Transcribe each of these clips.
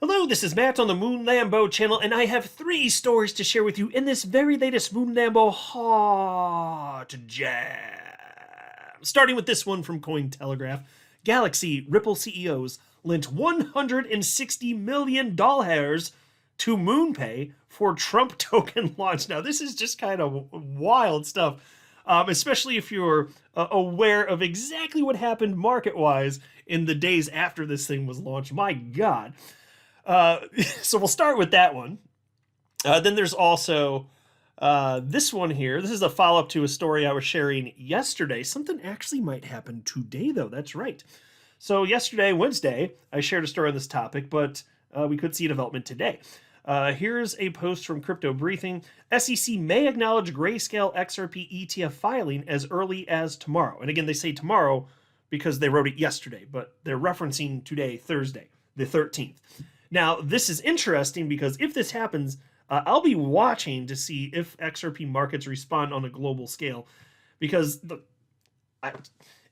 Hello, this is Matt on the Moon Lambo channel, and I have 3 stories to share with you in this very latest Moon Lambo Hot Jam. Starting with this one from Cointelegraph. Galaxy Ripple CEOs lent $160 million to MoonPay for Trump token launch. Now, this is just kind of wild stuff, especially if you're aware of exactly what happened market-wise in the days after this thing was launched. My God. So we'll start with that one. Then there's also this one here. This is a follow-up to a story I was sharing yesterday. Something actually might happen today, though. That's right. So yesterday, Wednesday, I shared a story on this topic, but we could see a development today. Here's a post from Crypto Briefing. SEC may acknowledge Grayscale XRP ETF filing as early as tomorrow. And again, they say tomorrow because they wrote it yesterday, but they're referencing today, Thursday, the 13th. Now, this is interesting because if this happens, I'll be watching to see if XRP markets respond on a global scale, because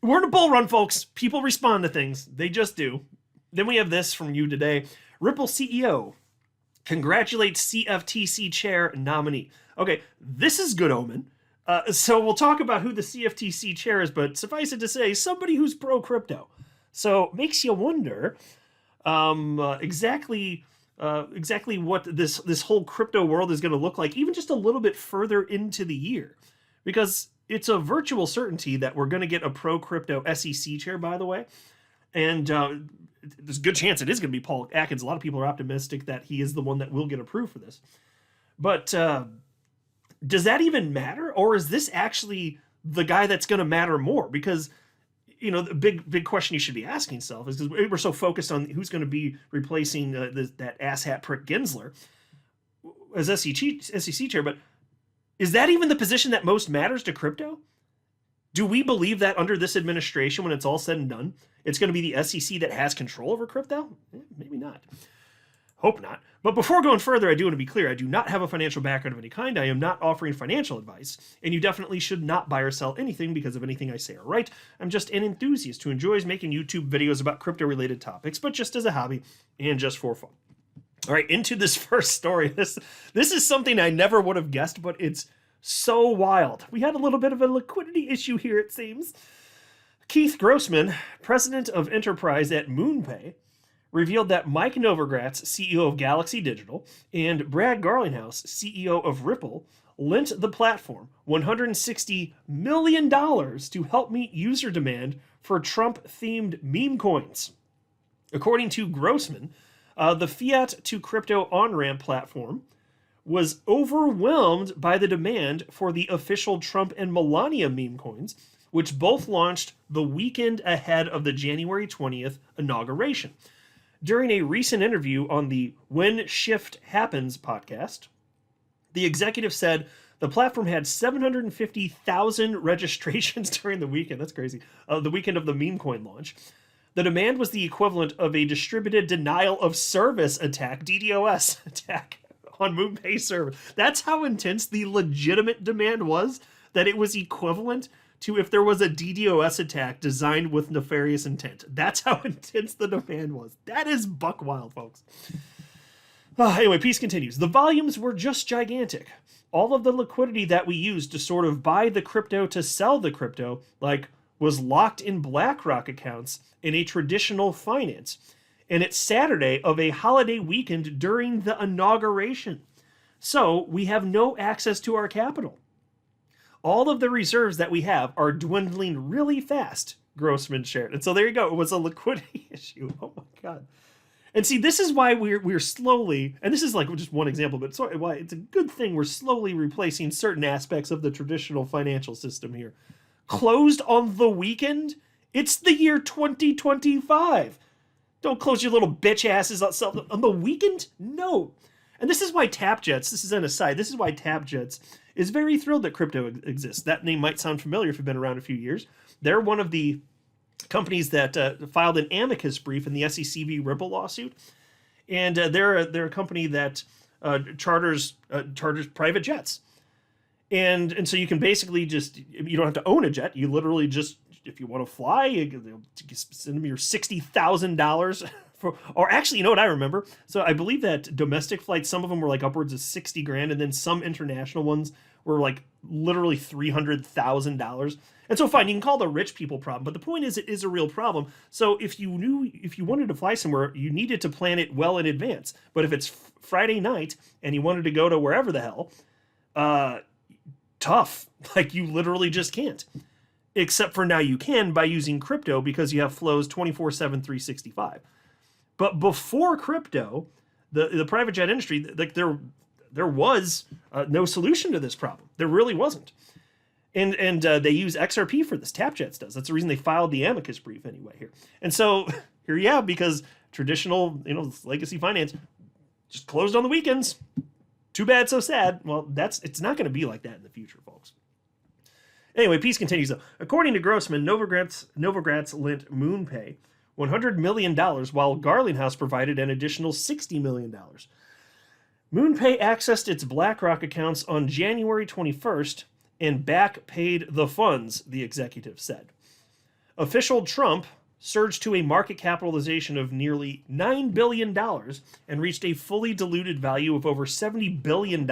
we're in a bull run, folks. People respond to things. They just do. Then we have this from you today. Ripple CEO congratulates CFTC chair nominee. Okay, this is good omen. So we'll talk about who the CFTC chair is, but suffice it to say, somebody who's pro-crypto. So makes you wonder exactly what this whole crypto world is going to look like, even just a little bit further into the year, because it's a virtual certainty that we're going to get a pro-crypto SEC chair, by the way, and there's a good chance it is going to be Paul Atkins. A lot of people are optimistic that he is the one that will get approved for this, but does that even matter, or is this actually the guy that's going to matter more? Because the big question you should be asking yourself is, because we're so focused on who's going to be replacing that asshat prick Gensler as SEC chair, but is that even the position that most matters to crypto? Do we believe that under this administration, when it's all said and done, it's going to be the SEC that has control over crypto? Maybe not. Hope not. But before going further, I do want to be clear. I do not have a financial background of any kind. I am not offering financial advice, and you definitely should not buy or sell anything because of anything I say or write. I'm just an enthusiast who enjoys making YouTube videos about crypto-related topics, but just as a hobby and just for fun. All right, into this first story. This is something I never would have guessed, but it's so wild. We had a little bit of a liquidity issue here, it seems. Keith Grossman, president of enterprise at MoonPay, revealed that Mike Novogratz, CEO of Galaxy Digital, and Brad Garlinghouse, CEO of Ripple, lent the platform $160 million to help meet user demand for Trump-themed meme coins. According to Grossman, the fiat-to-crypto on-ramp platform was overwhelmed by the demand for the official Trump and Melania meme coins, which both launched the weekend ahead of the January 20th inauguration. During a recent interview on the When Shift Happens podcast, the executive said the platform had 750,000 registrations during the weekend. That's crazy. The weekend of the meme coin launch. The demand was the equivalent of a distributed denial of service attack, DDoS attack, on MoonPay server. That's how intense the legitimate demand was, that it was equivalent to if there was a DDoS attack designed with nefarious intent. That's how intense the demand was. That is buck wild, folks. Anyway, piece continues. The volumes were just gigantic. All of the liquidity that we used to sort of buy the crypto to sell the crypto, was locked in BlackRock accounts in a traditional finance. And it's Saturday of a holiday weekend during the inauguration. So we have no access to our capital. All of the reserves that we have are dwindling really fast, Grossman shared. And so there you go. It was a liquidity issue. Oh my God. And see, this is why we're slowly, and this is just one example, but why it's a good thing we're slowly replacing certain aspects of the traditional financial system here. Closed on the weekend? It's the year 2025. Don't close your little bitch asses on the weekend? No. And this is why TapJets, this is an aside, this is why TapJets is very thrilled that crypto exists. That name might sound familiar if you've been around a few years. They're one of the companies that filed an amicus brief in the SEC v. Ripple lawsuit. And they're a company that charters private jets. And so you can basically you don't have to own a jet. You literally just, if you want to fly, you send them your $60,000 Or actually, you know what I remember? So I believe that domestic flights, some of them were like upwards of 60 grand, and then some international ones were like literally $300,000. And so fine, you can call it a rich people problem, but the point is it is a real problem. So if you wanted to fly somewhere, you needed to plan it well in advance. But if it's Friday night and you wanted to go to wherever the hell, tough. Like you literally just can't. Except for now you can by using crypto because you have flows 24/7, 365. But before crypto, the private jet industry, like there was no solution to this problem. There really wasn't. And they use XRP for this. TapJets does. That's the reason they filed the amicus brief anyway here. And so here you have, because traditional, legacy finance just closed on the weekends. Too bad, so sad. Well, it's not going to be like that in the future, folks. Anyway, piece continues though. According to Grossman, Novogratz lent MoonPay $100 million, while Garlinghouse provided an additional $60 million. MoonPay accessed its BlackRock accounts on January 21st and back-paid the funds, the executive said. Official Trump surged to a market capitalization of nearly $9 billion and reached a fully diluted value of over $70 billion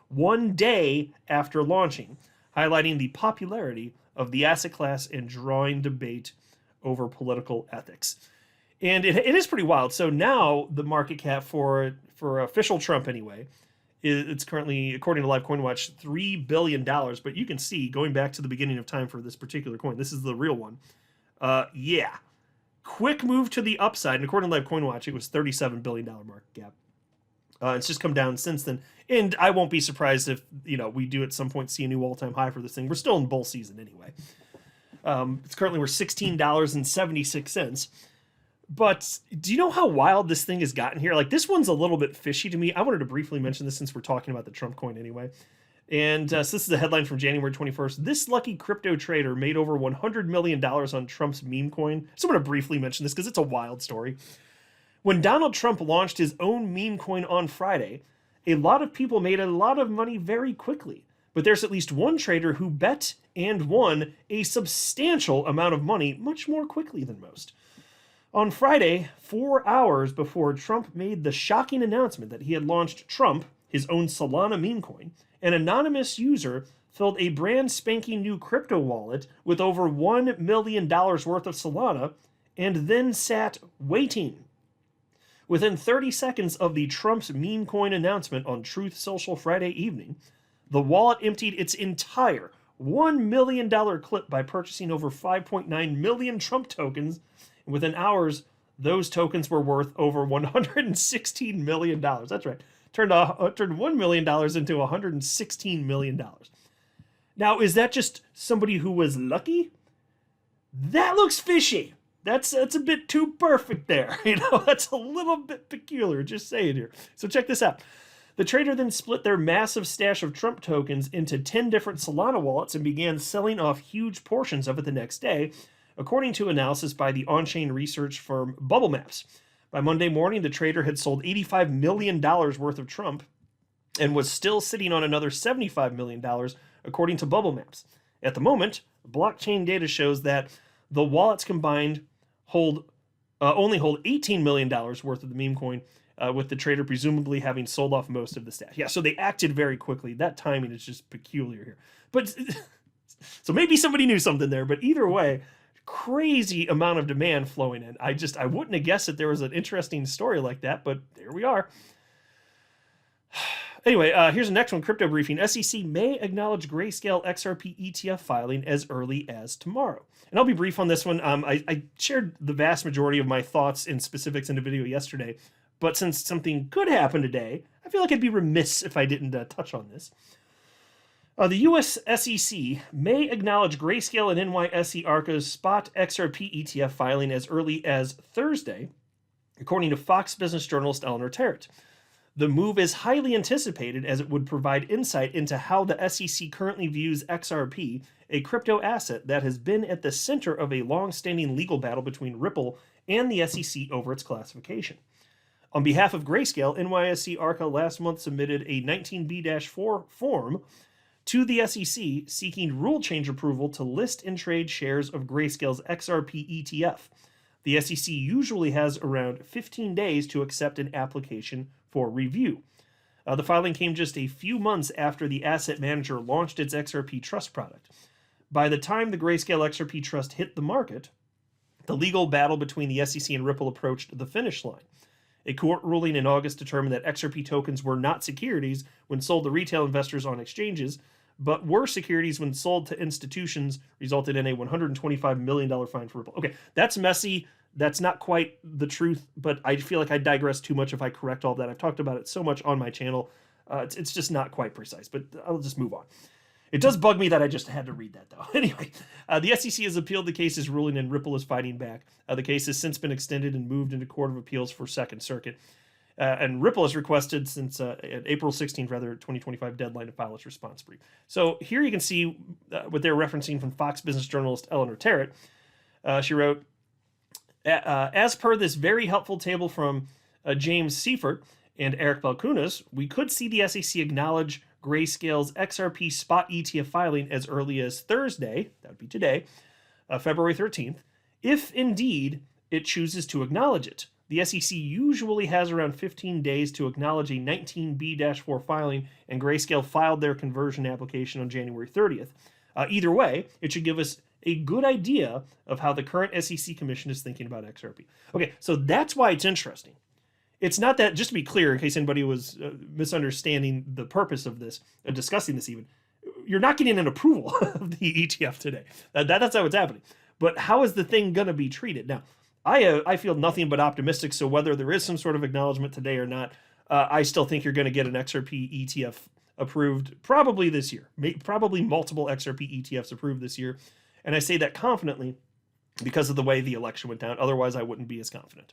one day after launching, highlighting the popularity of the asset class and drawing debate over political ethics. And it is pretty wild. So now the market cap for official Trump anyway, it's currently, according to Live Coin Watch, $3 billion. But you can see, going back to the beginning of time for this particular coin, this is the real one. Yeah. Quick move to the upside. And according to Live Coin Watch, it was $37 billion market cap. It's just come down since then. And I won't be surprised if, we do at some point see a new all-time high for this thing. We're still in bull season anyway. It's currently we're $16.76. But do you know how wild this thing has gotten here? Like, this one's a little bit fishy to me. I wanted to briefly mention this since we're talking about the Trump coin anyway. And so this is a headline from January 21st. This lucky crypto trader made over $100 million on Trump's meme coin. So I'm going to briefly mention this because it's a wild story. When Donald Trump launched his own meme coin on Friday, a lot of people made a lot of money very quickly. But there's at least one trader who bet and won a substantial amount of money much more quickly than most. On Friday, 4 hours before Trump made the shocking announcement that he had launched Trump, his own Solana meme coin, an anonymous user filled a brand spanking new crypto wallet with over $1 million worth of Solana and then sat waiting. Within 30 seconds of the Trump's meme coin announcement on Truth Social Friday evening, the wallet emptied its entire $1 million clip by purchasing over 5.9 million Trump tokens. And within hours, those tokens were worth over $116 million. That's right. Turned $1 million into $116 million. Now, is that just somebody who was lucky? That looks fishy. That's a bit too perfect there. That's a little bit peculiar, just saying here. So check this out. The trader then split their massive stash of Trump tokens into 10 different Solana wallets and began selling off huge portions of it the next day, according to analysis by the on-chain research firm Bubble Maps. By Monday morning, the trader had sold $85 million worth of Trump and was still sitting on another $75 million, according to Bubble Maps. At the moment, blockchain data shows that the wallets combined only hold $18 million worth of the meme coin, with the trader presumably having sold off most of the stash. Yeah, so they acted very quickly. That timing is just peculiar here. But so maybe somebody knew something there, but either way, crazy amount of demand flowing in. I wouldn't have guessed that there was an interesting story like that, but there we are. Anyway, here's the next one, crypto briefing. SEC may acknowledge Grayscale XRP ETF filing as early as tomorrow. And I'll be brief on this one. I shared the vast majority of my thoughts and specifics in a video yesterday, but since something could happen today, I feel like I'd be remiss if I didn't touch on this. The U.S. SEC may acknowledge Grayscale and NYSE Arca's spot XRP ETF filing as early as Thursday, according to Fox Business journalist Eleanor Terrett. The move is highly anticipated as it would provide insight into how the SEC currently views XRP, a crypto asset that has been at the center of a long-standing legal battle between Ripple and the SEC over its classification. On behalf of Grayscale, NYSE Arca last month submitted a 19B-4 form to the SEC seeking rule change approval to list and trade shares of Grayscale's XRP ETF. The SEC usually has around 15 days to accept an application for review. The filing came just a few months after the asset manager launched its XRP Trust product. By the time the Grayscale XRP Trust hit the market, the legal battle between the SEC and Ripple approached the finish line. A court ruling in August determined that XRP tokens were not securities when sold to retail investors on exchanges, but were securities when sold to institutions, resulted in a $125 million fine for Ripple. Okay, that's messy. That's not quite the truth, but I feel like I digress too much if I correct all that. I've talked about it so much on my channel. It's just not quite precise, but I'll just move on. It does bug me that I just had to read that, though. Anyway, the SEC has appealed the case's ruling, and Ripple is fighting back. The case has since been extended and moved into Court of Appeals for Second Circuit. And Ripple has requested since April 16th, 2025 deadline to file its response brief. So here you can see what they're referencing from Fox Business journalist Eleanor Terrett. She wrote, as per this very helpful table from James Seifert and Eric Balkunas, we could see the SEC acknowledge Grayscale's XRP spot ETF filing as early as Thursday, that would be today, February 13th, if indeed it chooses to acknowledge it. The SEC usually has around 15 days to acknowledge a 19B-4 filing, and Grayscale filed their conversion application on January 30th. Either way, it should give us a good idea of how the current SEC commission is thinking about XRP. Okay, so that's why it's interesting. It's not that, just to be clear, in case anybody was misunderstanding the purpose of this, discussing this even, you're not getting an approval of the ETF today. That's how it's happening. But how is the thing going to be treated? Now, I feel nothing but optimistic, so whether there is some sort of acknowledgement today or not, I still think you're going to get an XRP ETF approved probably this year. Probably multiple XRP ETFs approved this year. And I say that confidently because of the way the election went down. Otherwise, I wouldn't be as confident.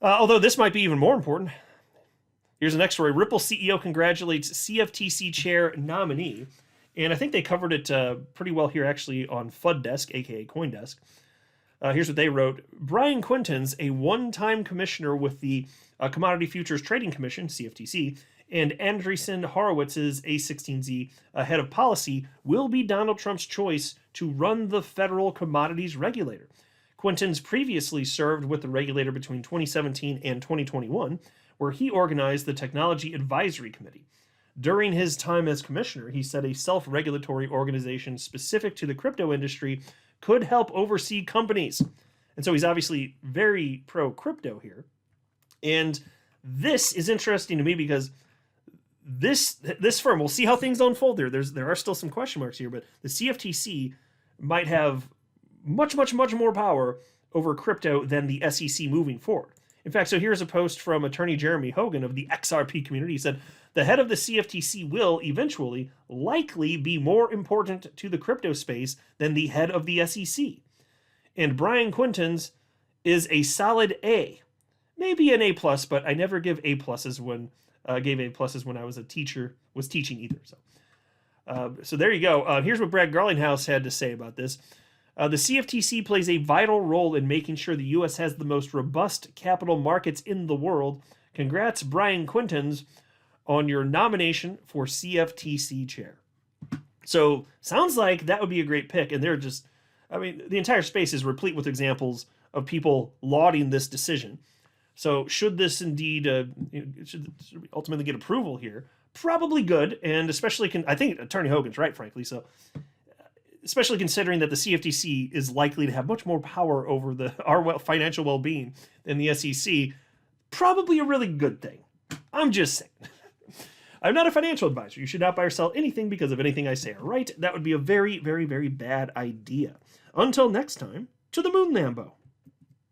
Although this might be even more important. Here's the next story. Ripple CEO congratulates CFTC chair nominee. And I think they covered it pretty well here actually on FUDdesk, aka CoinDesk. Here's what they wrote. Brian Quintens, a one-time commissioner with the Commodity Futures Trading Commission, CFTC, and Andreessen Horowitz's A16Z head of policy, will be Donald Trump's choice to run the federal commodities regulator. Quintens previously served with the regulator between 2017 and 2021, where he organized the Technology Advisory Committee. During his time as commissioner, he said a self-regulatory organization specific to the crypto industry could help oversee companies. And so he's obviously very pro-crypto here. And this is interesting to me because this firm, we'll see how things unfold there. There are still some question marks here, but the CFTC might have much more power over crypto than the SEC moving forward. In fact, so here's a post from attorney Jeremy Hogan of the XRP community. He said, the head of the CFTC will eventually likely be more important to the crypto space than the head of the SEC. And Brian Quintens is a solid A. Maybe an A+, but I never give A+, when gave A+ when I was teaching either. So there you go. Here's what Brad Garlinghouse had to say about this. The CFTC plays a vital role in making sure the U.S. has the most robust capital markets in the world. Congrats, Brian Quintens, on your nomination for CFTC chair. So sounds like that would be a great pick. And they're just, I mean, the entire space is replete with examples of people lauding this decision. So should this indeed, should ultimately get approval here, probably good. And especially, I think Attorney Hogan's right, frankly. So especially considering that the CFTC is likely to have much more power over our financial well-being than the SEC, probably a really good thing. I'm just saying. I'm not a financial advisor. You should not buy or sell anything because of anything I say or write. That would be a very, very, very bad idea. Until next time, to the moon, Lambo.